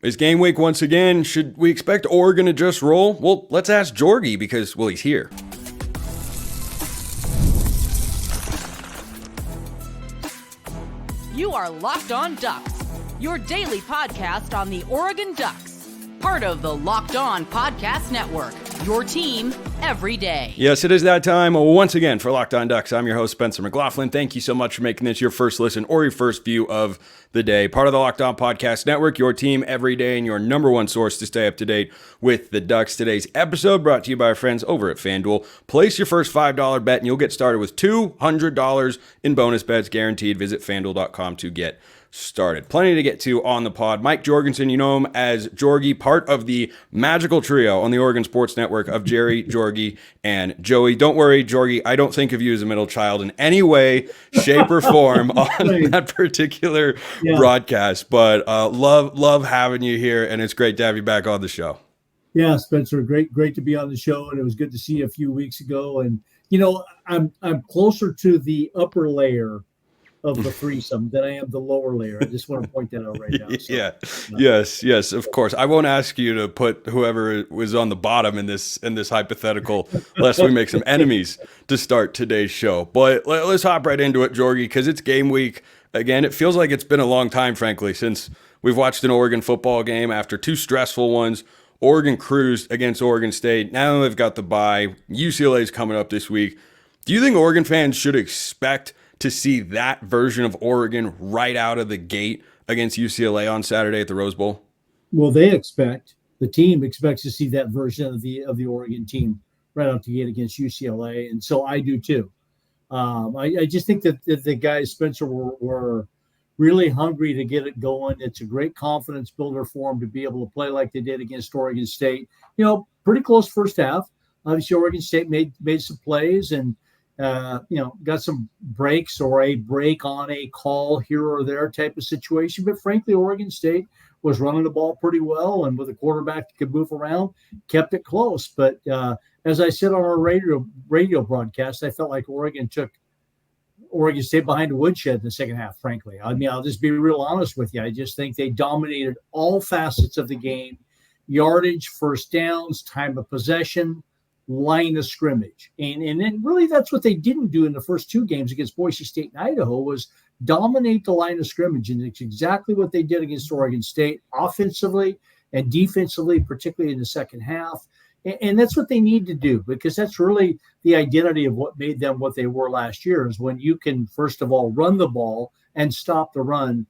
Is game week once again? Should we expect Oregon to just roll? Well, let's ask Jorgy because, well, he's here. You are Locked On Ducks, your daily podcast on the Oregon Ducks, part of the Locked On Podcast Network, your team every day. Yes, it is that time once again for Locked On Ducks. I'm your host, Spencer McLaughlin. Thank you so much for making this your first listen or your first view of the day. Part of the Locked On Podcast Network, your team every day, and your number one source to stay up to date with the Ducks. Today's episode brought to you by our friends over at FanDuel. Place your first $5 bet and you'll get started with $200 in bonus bets guaranteed. Visit FanDuel.com to get started. Plenty to get to on the pod. Mike Jorgensen, you know him as Jorgy, part of the magical trio on the Oregon Sports Network of Jerry, Jorgy, and Joey. Don't worry, Jorgy, I don't think of you as a middle child in any way, shape, or form on that particular broadcast, but love having you here, and it's great to have you back on the show. Yeah, Spencer, great to be on the show, and it was good to see you a few weeks ago. And you know, I'm closer to the upper layer of the threesome than I am the lower layer. I just want to point that out right now. So, Yes, of course. I won't ask you to put whoever was on the bottom in this hypothetical, lest we make some enemies to start today's show. But let's hop right into it, Jorgy, because it's game week. Again, it feels like it's been a long time, frankly, since we've watched an Oregon football game after two stressful ones. Oregon cruised against Oregon State. Now they've got the bye. UCLA's coming up this week. Do you think Oregon fans should expect to see that version of Oregon right out of the gate against UCLA on Saturday at the Rose Bowl? Well, the team expects to see that version of the Oregon team right out the gate against UCLA, and so I do too. I just think that the guys, Spencer, were really hungry to get it going. It's a great confidence builder for them to be able to play like they did against Oregon State. You know, pretty close first half. Obviously, Oregon State made some plays and got some breaks or a break on a call here or there type of situation. But frankly, Oregon State was running the ball pretty well, and with a quarterback that could move around, kept it close. But as I said on our radio broadcast, I felt like Oregon took Oregon State behind the woodshed in the second half, frankly. I mean, I'll just be real honest with you. I just think they dominated all facets of the game: yardage, first downs, time of possession, line of scrimmage. And then really that's what they didn't do in the first two games against Boise State and Idaho, was dominate the line of scrimmage. And it's exactly what they did against Oregon State, offensively and defensively, particularly in the second half. And that's what they need to do, because that's really the identity of what made them what they were last year, is when you can, first of all, run the ball and stop the run,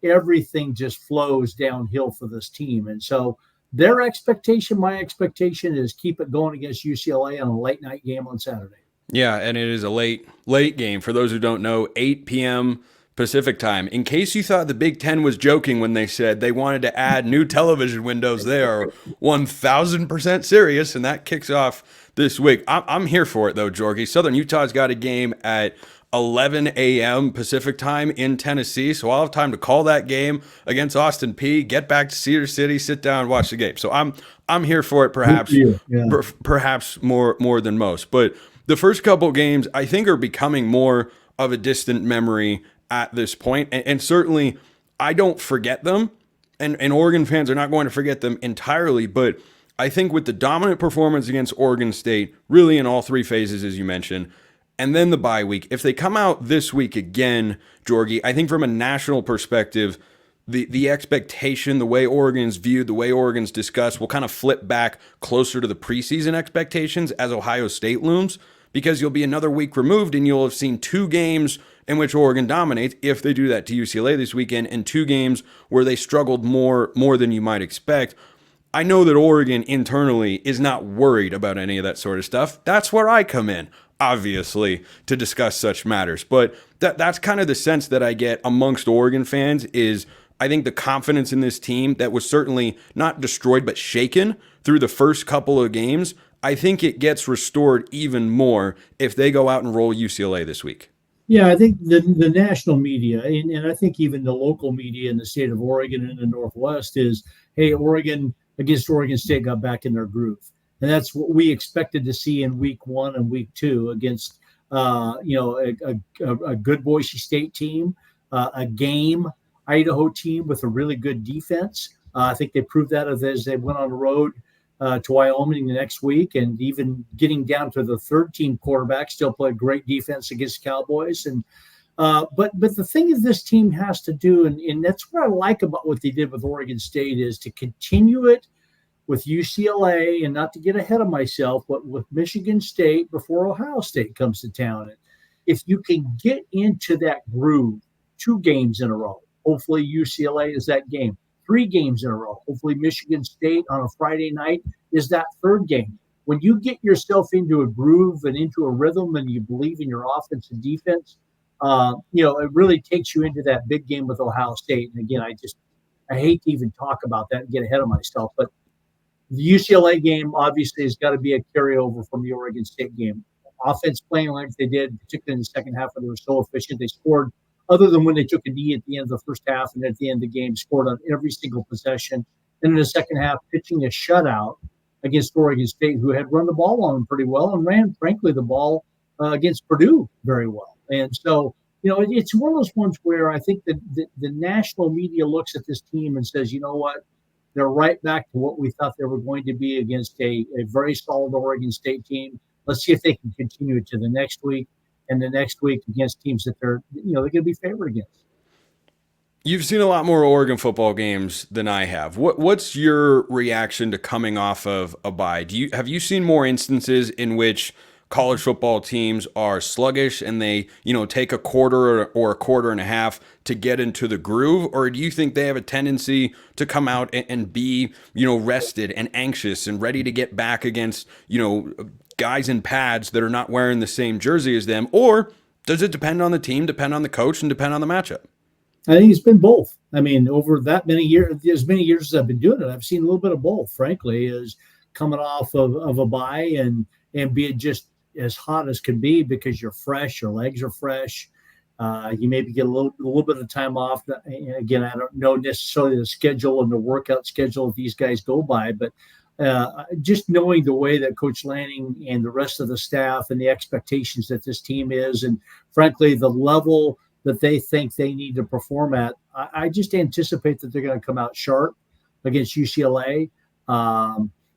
everything just flows downhill for this team. And so their expectation, my expectation, is keep it going against UCLA on a late night game on Saturday. Yeah, and it is a late game. For those who don't know, 8 p.m. Pacific time. In case you thought the Big Ten was joking when they said they wanted to add new television windows, they are 1,000% serious, and that kicks off this week. I'm here for it, though, Jorgy. Southern Utah's got a game at 11 a.m. Pacific time in Tennessee, so I'll have time to call that game against Austin Peay, get back to Cedar City, sit down, and watch the game. So I'm here for it, perhaps more than most. But the first couple games, I think, are becoming more of a distant memory at this point, and certainly I don't forget them, and Oregon fans are not going to forget them entirely, but I think with the dominant performance against Oregon State, really in all three phases, as you mentioned, and then the bye week, if they come out this week again, Jorgy, I think from a national perspective, the expectation, the way Oregon's viewed, the way Oregon's discussed, will kind of flip back closer to the preseason expectations as Ohio State looms, because you'll be another week removed and you'll have seen two games in which Oregon dominates, if they do that to UCLA this weekend, and two games where they struggled more than you might expect. I know that Oregon internally is not worried about any of that sort of stuff. That's where I come in, obviously, to discuss such matters. But that's kind of the sense that I get amongst Oregon fans, is I think the confidence in this team that was certainly not destroyed but shaken through the first couple of games, I think it gets restored even more if they go out and roll UCLA this week. Yeah, I think the national media, and I think even the local media in the state of Oregon and the Northwest, is, hey, Oregon against Oregon State got back in their groove. And that's what we expected to see in week one and week two against, a good Boise State team, a game Idaho team with a really good defense. I think they proved that as they went on the road to Wyoming the next week, and even getting down to the third team quarterback, still played great defense against Cowboys. And but the thing that this team has to do, and that's what I like about what they did with Oregon State, is to continue it with UCLA, and not to get ahead of myself, but with Michigan State before Ohio State comes to town. And if you can get into that groove, 2 games in a row, hopefully UCLA is that game. 3 games in a row, hopefully Michigan State on a Friday night is that 3rd game. When you get yourself into a groove and into a rhythm, and you believe in your offense and defense, it really takes you into that big game with Ohio State. And again, I hate to even talk about that and get ahead of myself, but the UCLA game obviously has got to be a carryover from the Oregon State game. Offense playing like they did, particularly in the second half, where they were so efficient. They scored, other than when they took a knee at the end of the first half, and at the end of the game, scored on every single possession. And in the second half, pitching a shutout against Oregon State, who had run the ball on them pretty well and ran, frankly, the ball against Purdue very well. And so, it's one of those ones where I think that the national media looks at this team and says, you know what? They're right back to what we thought they were going to be against a very solid Oregon State team. Let's see if they can continue it to the next week and the next week against teams that they're going to be favored against. You've seen a lot more Oregon football games than I have. What's your reaction to coming off of a bye? Have you seen more instances in which college football teams are sluggish and they, take a quarter or a quarter and a half to get into the groove? Or do you think they have a tendency to come out and be, rested and anxious and ready to get back against, guys in pads that are not wearing the same jersey as them? Or does it depend on the team, depend on the coach, and depend on the matchup? I think it's been both. I mean, over that many years, as many years as I've been doing it, I've seen a little bit of both, frankly, is coming off of a bye and being just as hot as can be because you're fresh, your legs are fresh. You maybe get a little bit of time off. Again, I don't know necessarily the schedule and the workout schedule these guys go by, but just knowing the way that Coach Lanning and the rest of the staff and the expectations that this team is, and frankly, the level that they think they need to perform at, I just anticipate that they're going to come out sharp against UCLA.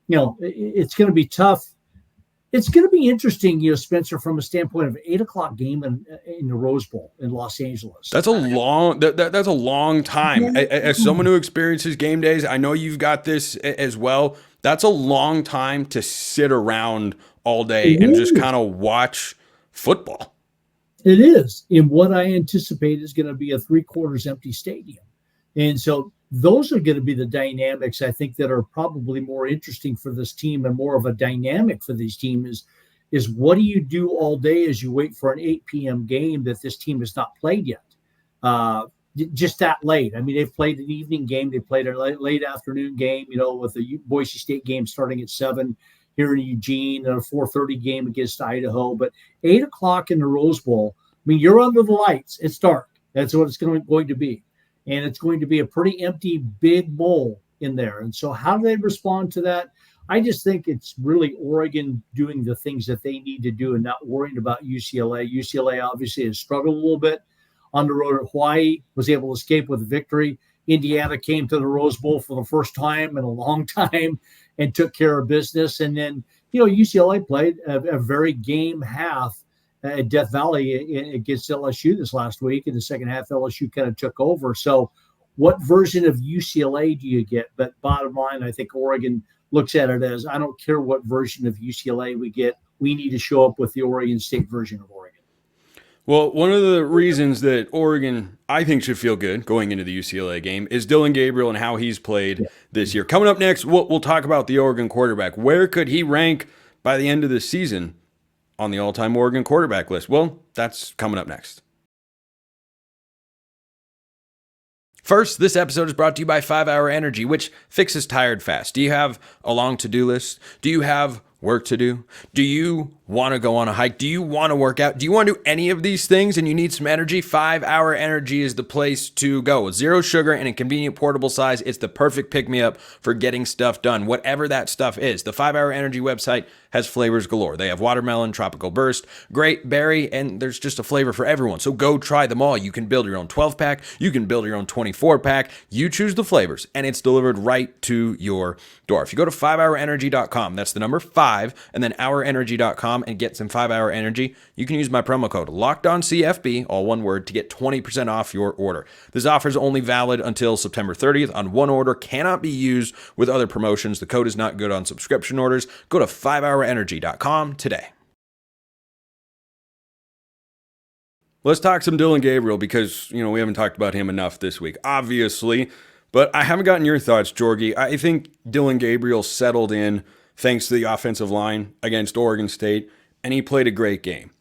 It's going to be tough. It's going to be interesting, Spencer, from a standpoint of an 8:00 game in the Rose Bowl in Los Angeles. That's a long. That's a long time. As someone who experiences game days, I know you've got this as well. That's a long time to sit around all day and just kind of watch football. It is. And what I anticipate is going to be a 3/4 empty stadium, and so those are going to be the dynamics, I think, that are probably more interesting for this team, and more of a dynamic for these teams is what do you do all day as you wait for an 8 p.m. game that this team has not played yet? Just that late. I mean, they've played an evening game. They played a late afternoon game, with the Boise State game starting at 7 here in Eugene, and a 4:30 game against Idaho. But 8:00 in the Rose Bowl, I mean, you're under the lights. It's dark. That's what it's going to be. And it's going to be a pretty empty, big bowl in there. And so how do they respond to that? I just think it's really Oregon doing the things that they need to do and not worrying about UCLA. UCLA obviously has struggled a little bit on the road at Hawaii, was able to escape with a victory. Indiana came to the Rose Bowl for the first time in a long time and took care of business. And then, UCLA played a very game half at Death Valley against LSU this last week. In the second half, LSU kind of took over. So what version of UCLA do you get? But bottom line, I think Oregon looks at it as, I don't care what version of UCLA we get. We need to show up with the Oregon State version of Oregon. Well, one of the reasons that Oregon, I think, should feel good going into the UCLA game is Dillon Gabriel and how he's played this year. Coming up next, we'll talk about the Oregon quarterback. Where could he rank by the end of the season on the all-time Oregon quarterback list? Well, that's coming up next. First, this episode is brought to you by 5 Hour Energy, which fixes tired fast. Do you have a long to-do list? Do you have work to do? Do you want to go on a hike? Do you want to work out? Do you want to do any of these things and you need some energy? 5 Hour Energy is the place to go. With zero sugar and a convenient portable size, it's the perfect pick-me-up for getting stuff done, whatever that stuff is. The 5 Hour Energy website has flavors galore. They have watermelon, tropical burst, grape, berry, and there's just a flavor for everyone. So go try them all. You can build your own 12-pack. You can build your own 24-pack. You choose the flavors, and it's delivered right to your door. If you go to 5hourenergy.com, that's the number 5, and then hourenergy.com, and get some 5 Hour Energy, you can use my promo code LOCKEDONCFB, all one word, to get 20% off your order. This offer is only valid until September 30th on one order, cannot be used with other promotions. The code is not good on subscription orders. Go to 5hourenergy.com today. Let's talk some Dillon Gabriel because, we haven't talked about him enough this week, obviously, but I haven't gotten your thoughts, Jorgy. I think Dillon Gabriel settled in thanks to the offensive line against Oregon State, and he played a great game.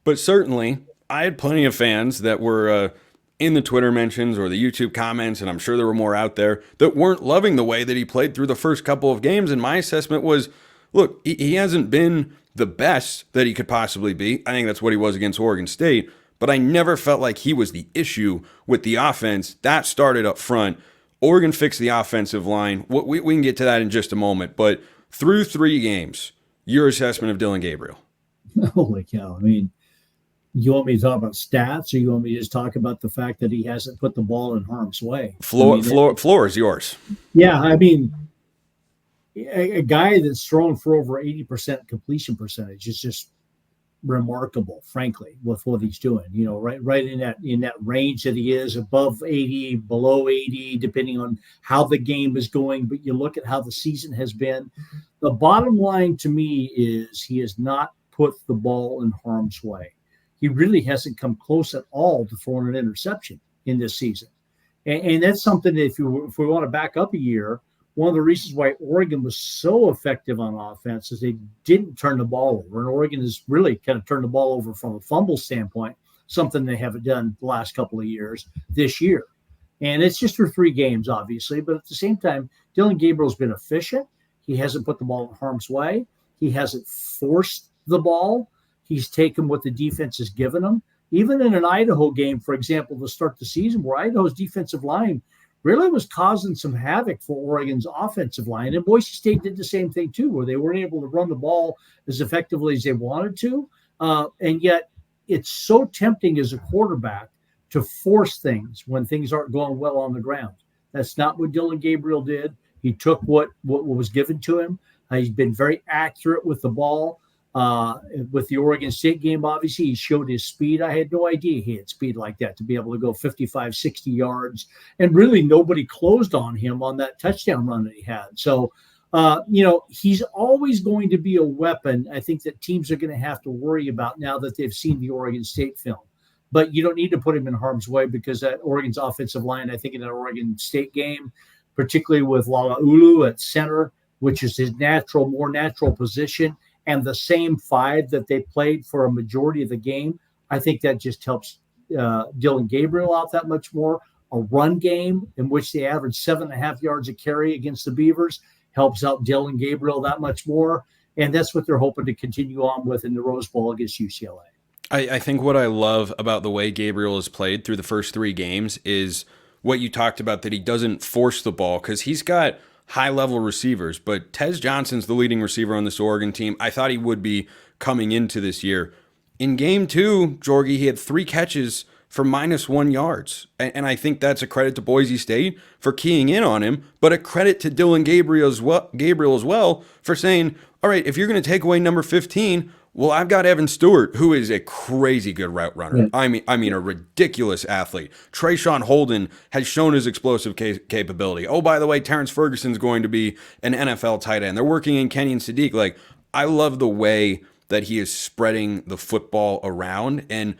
But certainly, I had plenty of fans that were in the Twitter mentions or the YouTube comments, and I'm sure there were more out there, that weren't loving the way that he played through the first couple of games, and my assessment was, look, he hasn't been the best that he could possibly be. I think that's what he was against Oregon State, but I never felt like he was the issue with the offense. That started up front. Oregon fixed the offensive line. We can get to that in just a moment, but through 3 games, your assessment of Dillon Gabriel. Holy cow. I mean, you want me to talk about stats, or you want me to just talk about the fact that he hasn't put the ball in harm's way? Floor is yours. Yeah, I mean, a guy that's thrown for over 80% completion percentage is just remarkable, frankly, with what he's doing. Right in that range that he is, above 80, below 80, depending on how the game is going. But you look at how the season has been. The bottom line to me is he has not put the ball in harm's way. He really hasn't come close at all to throwing an interception in this season. And that's something that if we want to back up a year, one of the reasons why Oregon was so effective on offense is they didn't turn the ball over. And Oregon has really kind of turned the ball over from a fumble standpoint, something they haven't done the last couple of years this year. And it's just for 3 games, obviously. But at the same time, Dillon Gabriel's been efficient. He hasn't put the ball in harm's way. He hasn't forced the ball. He's taken what the defense has given him. Even in an Idaho game, for example, to start the season, where Idaho's defensive line really was causing some havoc for Oregon's offensive line. And Boise State did the same thing too, where they weren't able to run the ball as effectively as they wanted to. And yet it's so tempting as a quarterback to force things when things aren't going well on the ground. That's not what Dillon Gabriel did. He took what was given to him. He's been very accurate with the ball. With the Oregon State game, obviously, he showed his speed. I had no idea he had speed like that to be able to go 55, 60 yards. And really nobody closed on him on that touchdown run that he had. So, he's always going to be a weapon, I think, that teams are going to have to worry about now that they've seen the Oregon State film. But you don't need to put him in harm's way because that Oregon's offensive line, I think in that Oregon State game, particularly with Lalaulu at center, which is his more natural position, and the same 5 that they played for a majority of the game, I think that just helps Dillon Gabriel out that much more. A run game in which they average 7.5 yards a carry against the Beavers helps out Dillon Gabriel that much more. And that's what they're hoping to continue on with in the Rose Bowl against UCLA. I think what I love about the way Gabriel has played through the first 3 games is what you talked about, that he doesn't force the ball because he's got high-level receivers, but Tez Johnson's the leading receiver on this Oregon team. I thought he would be coming into this year. In game 2, Jorgy, he had 3 catches for -1 yards, and I think that's a credit to Boise State for keying in on him, but a credit to Dillon Gabriel as well for saying, all right, if you're going to take away number 15, well, I've got Evan Stewart, who is a crazy good route runner. Yeah. I mean, a ridiculous athlete. Trayshawn Holden has shown his explosive capability. Oh, by the way, Terrence Ferguson's going to be an NFL tight end. They're working in Kenyon Sadiq. Like, I love the way that he is spreading the football around. And,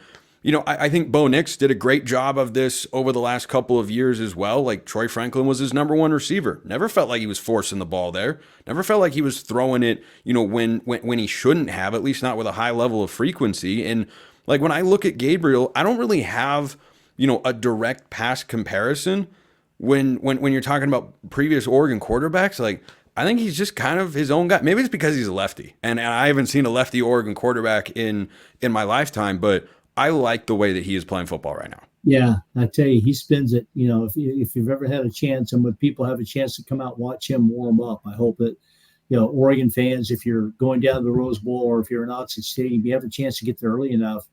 I think Bo Nix did a great job of this over the last couple of years as well. Like, Troy Franklin was his number 1 receiver. Never felt like he was forcing the ball there. Never felt like he was throwing it, when he shouldn't have, at least not with a high level of frequency. And, like, when I look at Gabriel, I don't really have, a direct pass comparison when you're talking about previous Oregon quarterbacks. Like, I think he's just kind of his own guy. Maybe it's because he's a lefty, and I haven't seen a lefty Oregon quarterback in my lifetime, but I like the way that he is playing football right now. Yeah, I tell you, he spins it. If you've ever had a chance, and when people have a chance to come out and watch him warm up, I hope that Oregon fans, if you're going down to the Rose Bowl or if you're in Autzen Stadium, you have a chance to get there early enough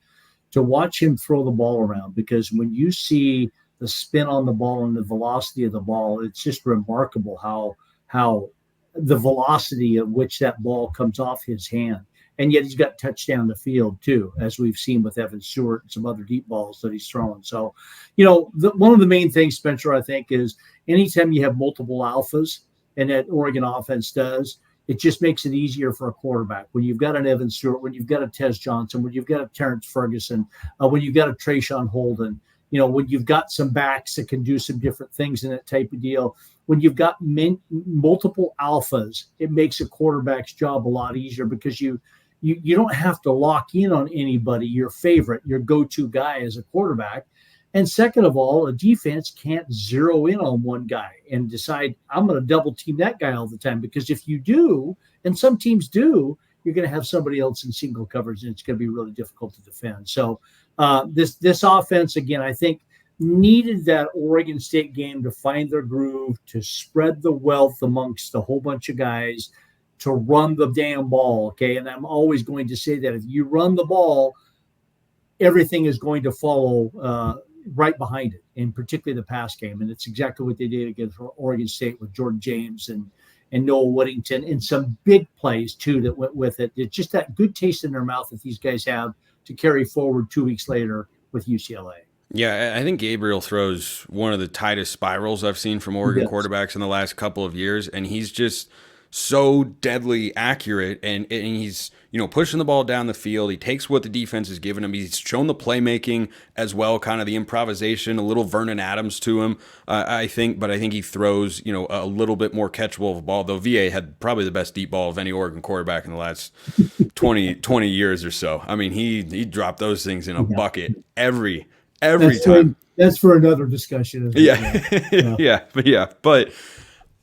to watch him throw the ball around, because when you see the spin on the ball and the velocity of the ball, it's just remarkable how the velocity at which that ball comes off his hand. And yet he's got touchdown the field too, as we've seen with Evan Stewart and some other deep balls that he's throwing. So, one of the main things, Spencer, I think, is anytime you have multiple alphas, and that Oregon offense does, it just makes it easier for a quarterback. When you've got an Evan Stewart, when you've got a Tez Johnson, when you've got a Terrence Ferguson, when you've got a Trayshawn Holden, when you've got some backs that can do some different things in that type of deal, when you've got multiple alphas, it makes a quarterback's job a lot easier, because you don't have to lock in on anybody, your favorite, your go-to guy as a quarterback. And second of all, a defense can't zero in on one guy and decide, I'm going to double team that guy all the time. Because if you do, and some teams do, you're going to have somebody else in single coverage, and it's going to be really difficult to defend. So this offense, again, I think needed that Oregon State game to find their groove, to spread the wealth amongst a whole bunch of guys, to run the damn ball, okay? And I'm always going to say that if you run the ball, everything is going to follow right behind it, and particularly the pass game. And it's exactly what they did against Oregon State with Jordan James and Noah Whittington, and some big plays too that went with it. It's just that good taste in their mouth that these guys have to carry forward 2 weeks later with UCLA. Yeah, I think Gabriel throws one of the tightest spirals I've seen from Oregon quarterbacks in the last couple of years, and he's just so deadly accurate, and he's pushing the ball down the field. He takes what the defense has given him. He's shown the playmaking as well, kind of the improvisation, a little Vernon Adams to him, I think. But I think he throws a little bit more catchable of a ball. Though VA had probably the best deep ball of any Oregon quarterback in the last 20 years or so. I mean, he dropped those things in a bucket every time. That's for another discussion. Yeah. But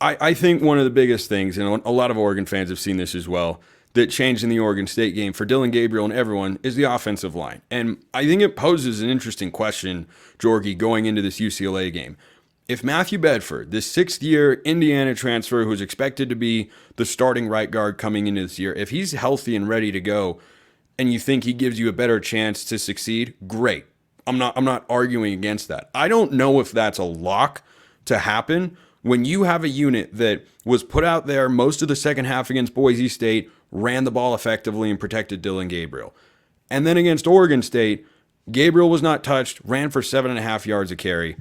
I think one of the biggest things, and a lot of Oregon fans have seen this as well, that changed in the Oregon State game for Dillon Gabriel and everyone is the offensive line. And I think it poses an interesting question, Jorgy, going into this UCLA game. If Matthew Bedford, this sixth-year Indiana transfer who's expected to be the starting right guard coming into this year, if he's healthy and ready to go, and you think he gives you a better chance to succeed, great. I'm not arguing against that. I don't know if that's a lock to happen when you have a unit that was put out there most of the second half against Boise State, ran the ball effectively, and protected Dillon Gabriel. And then against Oregon State, Gabriel was not touched, ran for 7.5 yards a carry.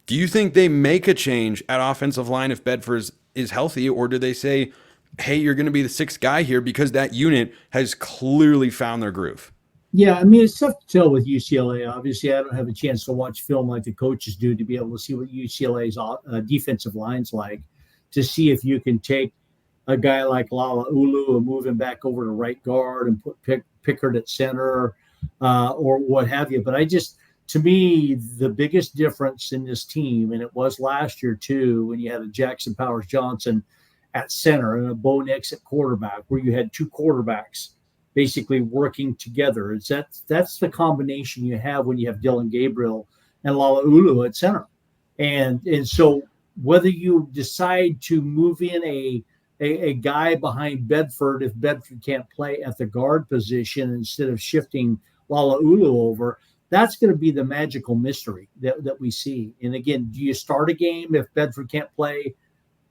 Do you think they make a change at offensive line if Bedford is healthy, or do they say, hey, you're going to be the sixth guy here because that unit has clearly found their groove? Yeah, I mean, it's tough to tell with UCLA. Obviously, I don't have a chance to watch film like the coaches do to be able to see what UCLA's defensive line's like, to see if you can take a guy like Lala Ulu and move him back over to right guard and put Pickard at center or what have you. But to me, the biggest difference in this team, and it was last year too, when you had a Jackson Powers Johnson at center and a Bo Nix at quarterback, where you had two quarterbacks basically working together. That's the combination you have when you have Dillon Gabriel and Lala Ulu at center. And so whether you decide to move in a guy behind Bedford, if Bedford can't play at the guard position, instead of shifting Lala Ulu over, that's going to be the magical mystery that we see. And again, do you start a game if Bedford can't play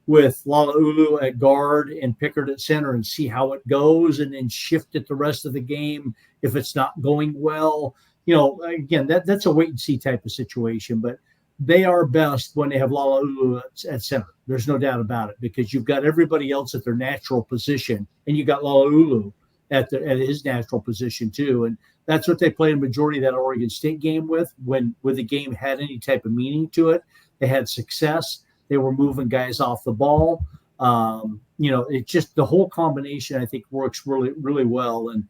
with Lala Ulu at guard and Pickard at center and see how it goes, and then shift it the rest of the game if it's not going well? Again, that's a wait and see type of situation, but they are best when they have Lala Ulu at center. There's no doubt about it, because you've got everybody else at their natural position, and you got Lala Ulu at his natural position too. And that's what they played a majority of that Oregon State game with. When the game had any type of meaning to it, they had success. They were moving guys off the ball. It just, the whole combination, I think, works really, really well. And,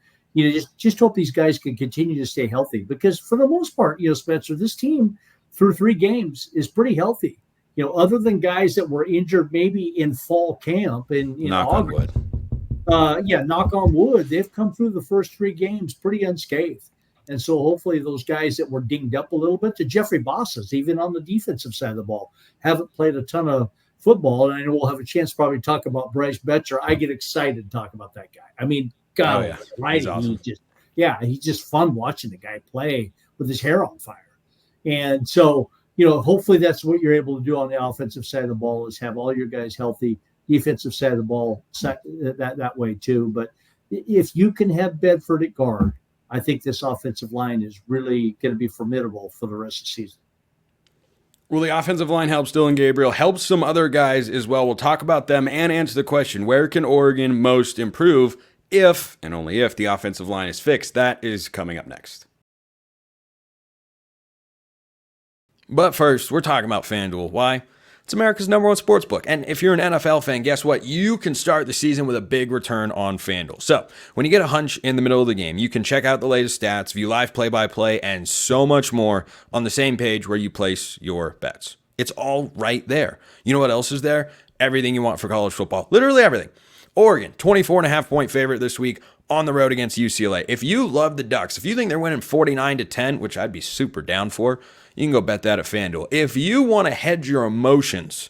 just hope these guys can continue to stay healthy, because for the most part, Spencer, this team through 3 games is pretty healthy. other than guys that were injured maybe in fall camp in Knock on August. wood. Knock on wood. They've come through the first 3 games pretty unscathed. And so hopefully those guys that were dinged up a little bit, the Jeffrey Bosses, even on the defensive side of the ball, haven't played a ton of football. And I know we'll have a chance to probably talk about Bryce Betcher. I get excited to talk about that guy. I mean, God, right? He's awesome. He's just fun watching the guy play with his hair on fire. And so, hopefully that's what you're able to do on the offensive side of the ball, is have all your guys healthy. Defensive side of the ball that way too. But if you can have Bedford at guard, I think this offensive line is really going to be formidable for the rest of the season. Well, the offensive line helps Dillon Gabriel, helps some other guys as well. We'll talk about them and answer the question, where can Oregon most improve if, and only if, the offensive line is fixed? That is coming up next. But first, we're talking about FanDuel. Why? It's America's #1 sports book. And if you're an NFL fan, guess what? You can start the season with a big return on FanDuel. So when you get a hunch in the middle of the game, you can check out the latest stats, view live play-by-play, and so much more on the same page where you place your bets. It's all right there. You know what else is there? Everything you want for college football. Literally everything. Oregon, 24.5-point favorite this week on the road against UCLA. If you love the Ducks, if you think they're winning 49-10, which I'd be super down for, you can go bet that at FanDuel. If you want to hedge your emotions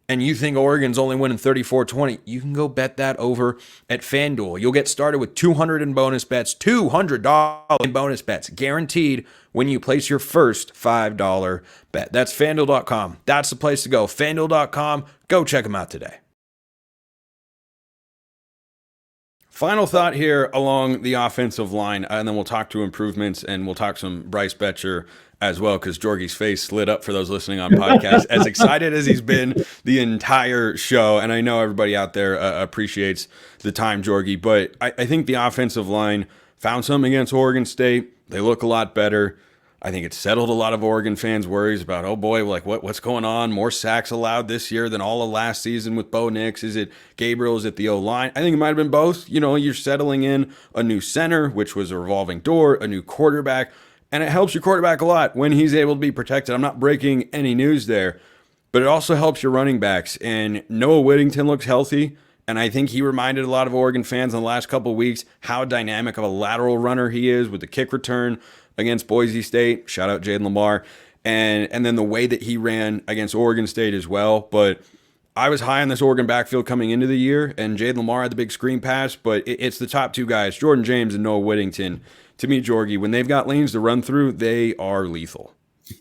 and you think Oregon's only winning 34-20, you can go bet that over at FanDuel. You'll get started with $200 in bonus bets, $200 in bonus bets, guaranteed when you place your first $5 bet. That's FanDuel.com. That's the place to go. FanDuel.com. Go check them out today. Final thought here along the offensive line, and then we'll talk to improvements, and we'll talk some Bryce Betcher as well, because Jorgy's face lit up for those listening on podcast, as excited as he's been the entire show. And I know everybody out there appreciates the time, Jorgy, but I think the offensive line found something against Oregon State. They look a lot better. I think it settled a lot of Oregon fans' worries about, oh boy, like what's going on? More sacks allowed this year than all of last season with Bo Nix. Is it Gabriel? Is it the O-line? I think it might have been both. You're settling in a new center, which was a revolving door, a new quarterback, and it helps your quarterback a lot when he's able to be protected. I'm not breaking any news there, but it also helps your running backs. And Noah Whittington looks healthy, and I think he reminded a lot of Oregon fans in the last couple of weeks how dynamic of a lateral runner he is with the kick return against Boise State. Shout out Jaden Lamar. And then the way that he ran against Oregon State as well. But I was high on this Oregon backfield coming into the year, and Jaden Lamar had the big screen pass, but it's the top 2 guys, Jordan James and Noah Whittington. To me, Jorgy, when they've got lanes to run through, they are lethal.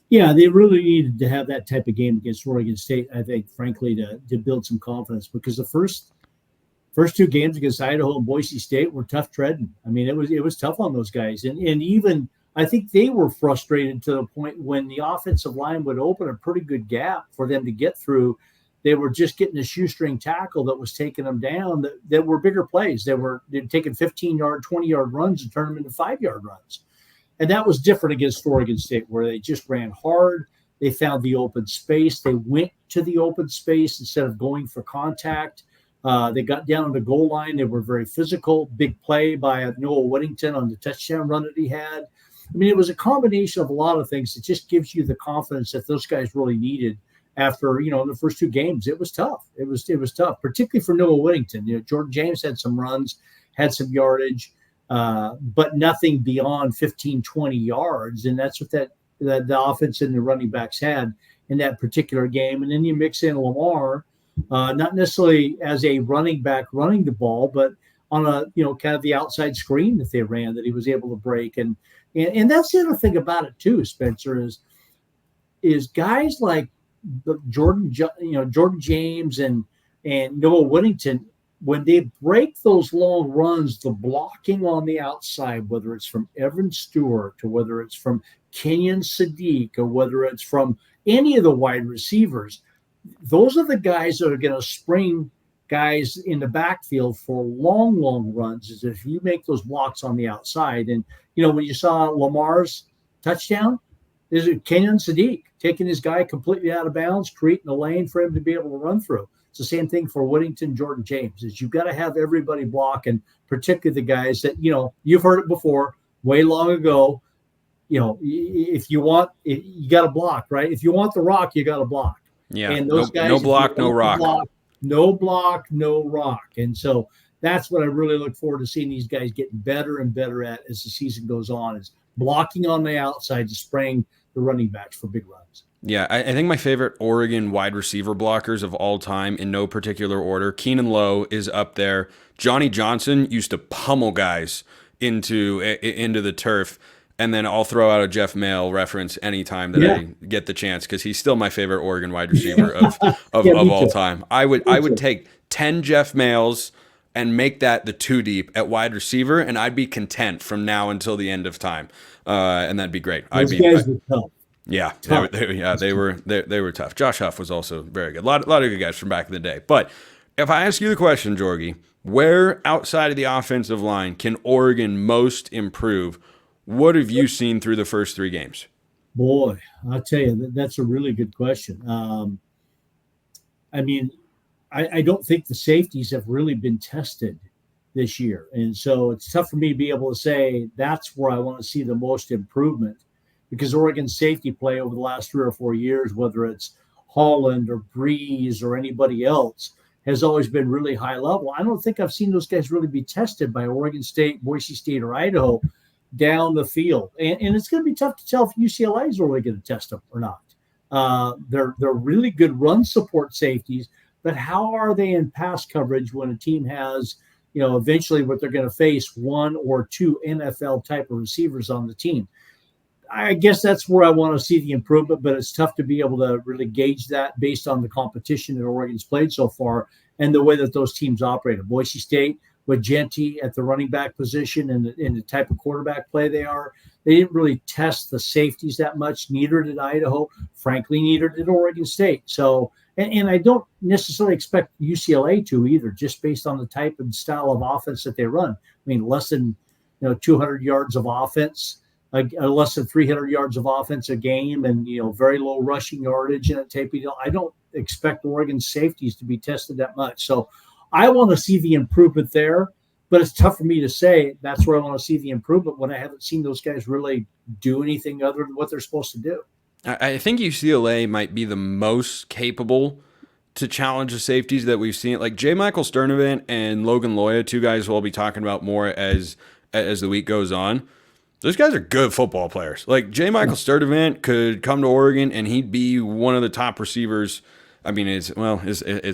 Yeah, they really needed to have that type of game against Oregon State, I think, frankly, to build some confidence, because the first 2 games against Idaho and Boise State were tough treading. I mean, it was tough on those guys. And even I think they were frustrated to the point when the offensive line would open a pretty good gap for them to get through. They were just getting a shoestring tackle that was taking them down that were bigger plays. They're taking 15-yard, 20-yard runs and turn them into 5-yard runs. And that was different against Oregon State, where they just ran hard. They found the open space. They went to the open space instead of going for contact. They got down on the goal line. They were very physical. Big play by Noah Whittington on the touchdown run that he had. I mean, it was a combination of a lot of things that just gives you the confidence that those guys really needed after, in the first 2 games. It was tough. It was tough, particularly for Noah Whittington. Jordan James had some runs, had some yardage, but nothing beyond 15, 20 yards. And that's what the offense and the running backs had in that particular game. And then you mix in Lamar, not necessarily as a running back running the ball, but on a, kind of the outside screen that they ran that he was able to break. And that's the other thing about it too, Spencer, is guys like Jordan James and Noah Whittington, when they break those long runs, the blocking on the outside, whether it's from Evan Stewart or whether it's from Kenyon Sadiq or whether it's from any of the wide receivers, those are the guys that are going to spring guys in the backfield for long, long runs, is if you make those blocks on the outside. And, when you saw Lamar's touchdown, there's Kenyon Sadiq taking his guy completely out of bounds, creating a lane for him to be able to run through. It's the same thing for Whittington, Jordan James, is you've got to have everybody block, and particularly the guys that, you've heard it before, way long ago, if you got to block, right? If you want the rock, you got to block. Yeah. And those guys, no block, no rock. no block, no rock. And so that's what I really look forward to seeing these guys getting better and better at as the season goes on, is blocking on the outside to spraying the running backs for big runs. Yeah, I think my favorite Oregon wide receiver blockers of all time, in no particular order, Keenan Lowe is up there. Johnny Johnson used to pummel guys into the turf. And then I'll throw out a Jeff Mail reference anytime that I get the chance, because he's still my favorite Oregon wide receiver of all time. I would take 10 Jeff Mails and make that the two deep at wide receiver, and I'd be content from now until the end of time, and that'd be great. Those guys were tough. Yeah, they were tough. Josh Huff was also very good. A lot of good guys from back in the day. But if I ask you the question, Jorgy, where outside of the offensive line can Oregon most improve? What have you seen through the first 3 games? Boy, I'll tell you, that's a really good question. I mean, I don't think the safeties have really been tested this year. And so it's tough for me to be able to say that's where I want to see the most improvement, because Oregon's safety play over the last 3 or 4 years, whether it's Holland or Breeze or anybody else, has always been really high level. I don't think I've seen those guys really be tested by Oregon State, Boise State, or Idaho down the field. And it's going to be tough to tell if UCLA is really going to test them or not. They're really good run support safeties, but how are they in pass coverage when a team has, eventually what they're going to face 1 or 2 NFL type of receivers on the team? I guess that's where I want to see the improvement, but it's tough to be able to really gauge that based on the competition that Oregon's played so far and the way that those teams operate. Boise State, with Genty at the running back position and the type of quarterback play they didn't really test the safeties that much. Neither did Idaho. Frankly, neither did Oregon State. So, and I don't necessarily expect UCLA to either, just based on the type and style of offense that they run. I mean, less than 200 yards of offense, less than 300 yards of offense a game, and very low rushing yardage and that type of deal. I don't expect Oregon safeties to be tested that much. So I want to see the improvement there, but it's tough for me to say that's where I want to see the improvement when I haven't seen those guys really do anything other than what they're supposed to do. I think UCLA might be the most capable to challenge the safeties that we've seen. Like J. Michael Sturdivant and Logan Loya, 2 guys we'll be talking about more as the week goes on. Those guys are good football players. Like J. Michael Sturdivant could come to Oregon and he'd be one of the top receivers. I mean, it's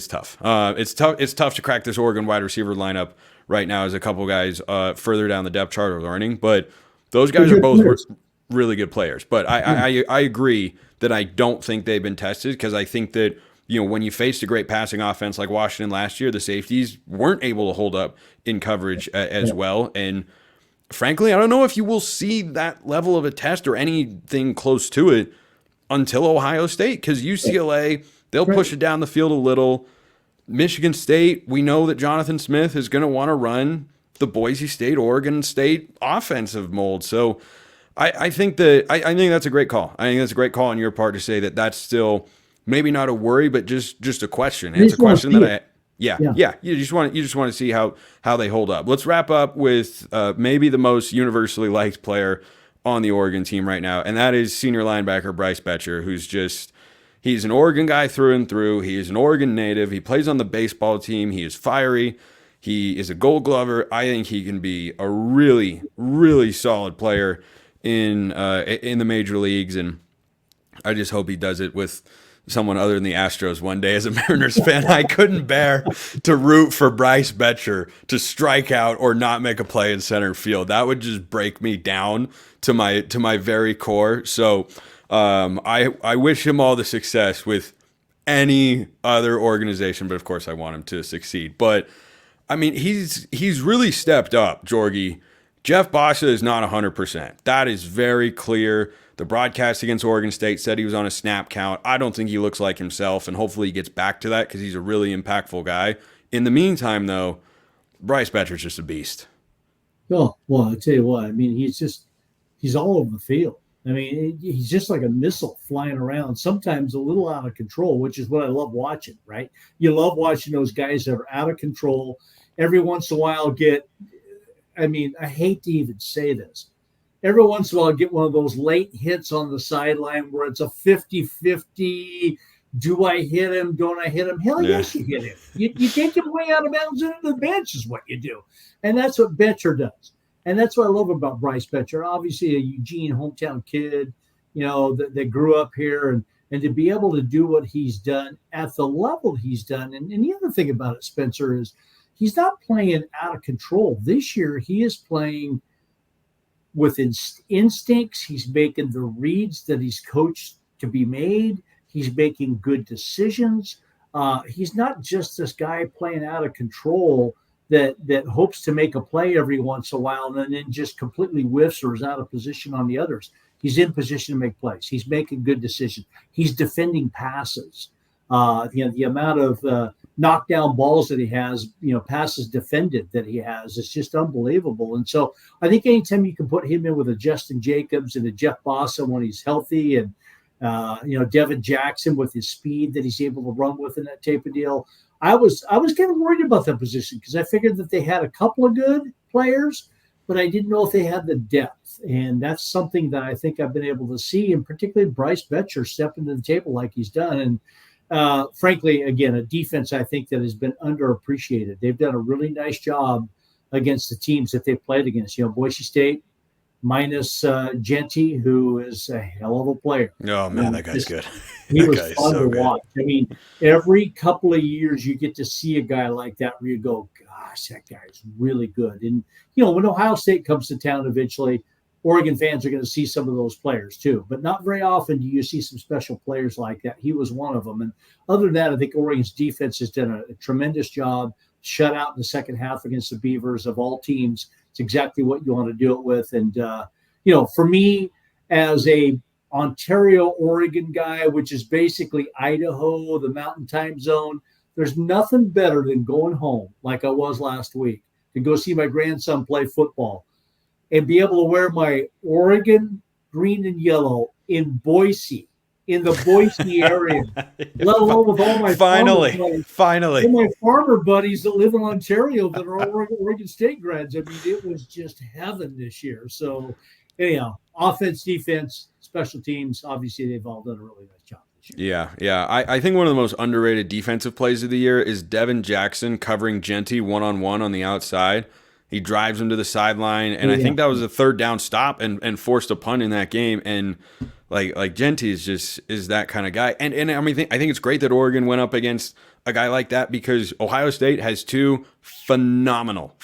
tough. It's tough to crack this Oregon wide receiver lineup right now, as a couple guys further down the depth chart are learning. But those guys are both really good players. But I agree that I don't think they've been tested, because I think that when you faced a great passing offense like Washington last year, the safeties weren't able to hold up in coverage as well. And frankly, I don't know if you will see that level of a test or anything close to it until Ohio State, because UCLA, they'll push it down the field a little. Michigan State, we know that Jonathan Smith is going to want to run the Boise State, Oregon State offensive mold. So I think that's a great call. I think that's a great call on your part to say that that's still maybe not a worry, but just a question. It's a question that you just want to see how they hold up. Let's wrap up with maybe the most universally liked player on the Oregon team right now, and that is senior linebacker Bryce Betcher, who's he's an Oregon guy through and through. He is an Oregon native. He plays on the baseball team. He is fiery. He is a Gold Glover. I think he can be a really, really solid player in the major leagues, and I just hope he does it with someone other than the Astros one day. As a Mariners fan, I couldn't bear to root for Bryce Betcher to strike out or not make a play in center field. That would just break me down to my very core. So I wish him all the success with any other organization, but of course I want him to succeed. But I mean, he's really stepped up, Jorgy. Jeff Bassa is not 100%. That is very clear. The broadcast against Oregon State said he was on a snap count. I don't think he looks like himself, and hopefully he gets back to that because he's a really impactful guy. In the meantime, though, Bryce Betcher's just a beast. Oh, well, I'll tell you what. I mean, he's all over the field. I mean, he's just like a missile flying around, sometimes a little out of control, which is what I love watching, right? You love watching those guys that are out of control. Every once in a while I hate to even say this. Every once in a while, get one of those late hits on the sideline where it's a 50-50, Do I hit him? Don't I hit him? Hell yes, you hit him. You take him way out of bounds into the bench is what you do. And that's what Betcher does. And that's what I love about Bryce Betcher. Obviously, a Eugene hometown kid, that grew up here. And to be able to do what he's done at the level he's done. And the other thing about it, Spencer, is he's not playing out of control. This year, he is playing with instincts. He's making the reads that he's coached to be made. He's making good decisions. He's not just this guy playing out of control that hopes to make a play every once in a while and then just completely whiffs or is out of position on the others. He's in position to make plays. He's making good decisions. He's defending passes. The amount of knockdown balls that he has, passes defended that he has, is just unbelievable. And so I think anytime you can put him in with a Justin Jacobs and a Jeff Bossa when he's healthy, and Devin Jackson with his speed that he's able to run with in that type of deal, I was kind of worried about that position because I figured that they had a couple of good players, but I didn't know if they had the depth. And that's something that I think I've been able to see, and particularly Bryce Betcher stepping to the table like he's done. And frankly, again, a defense I think that has been underappreciated. They've done a really nice job against the teams that they've played against. Boise State, minus Genty, who is a hell of a player. Oh, man, that guy's good. He was fun to watch. I mean, every couple of years you get to see a guy like that where you go, gosh, that guy is really good. And, when Ohio State comes to town eventually, Oregon fans are going to see some of those players too. But not very often do you see some special players like that. He was one of them. And other than that, I think Oregon's defense has done a tremendous job. Shut out in the second half against the Beavers of all teams. It's exactly what you want to do it with. And, for me, as a Ontario, Oregon guy, which is basically Idaho, the mountain time zone, there's nothing better than going home like I was last week to go see my grandson play football and be able to wear my Oregon green and yellow in Boise, in the Boise area, let alone with all my finally all my farmer buddies that live in Ontario that are all Oregon State grads. I mean, it was just heaven this year. So anyhow, offense, defense, special teams, obviously they've all done a really nice job this year. Yeah. I think one of the most underrated defensive plays of the year is Devin Jackson covering Genty one-on-one on the outside. He drives him to the sideline, and I think that was a third down stop and forced a punt in that game. And like Genty is that kind of guy. And I mean, I think it's great that Oregon went up against a guy like that because Ohio State has two phenomenal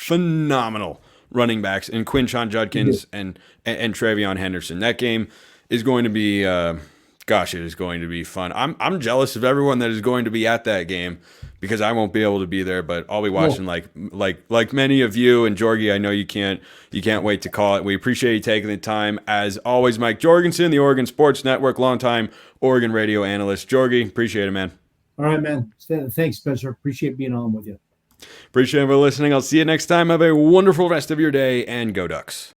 running backs in Quinshon Judkins and Travion Henderson. That game is going to be it is going to be fun. I'm jealous of everyone that is going to be at that game because I won't be able to be there, but I'll be watching like many of you. And Jorgy, I know you can't wait to call it. We appreciate you taking the time. As always, Mike Jorgensen, the Oregon Sports Network, longtime Oregon radio analyst. Jorgy, appreciate it, man. All right, man. Thanks, Spencer. Appreciate being on with you. Appreciate everyone listening. I'll see you next time. Have a wonderful rest of your day, and go Ducks.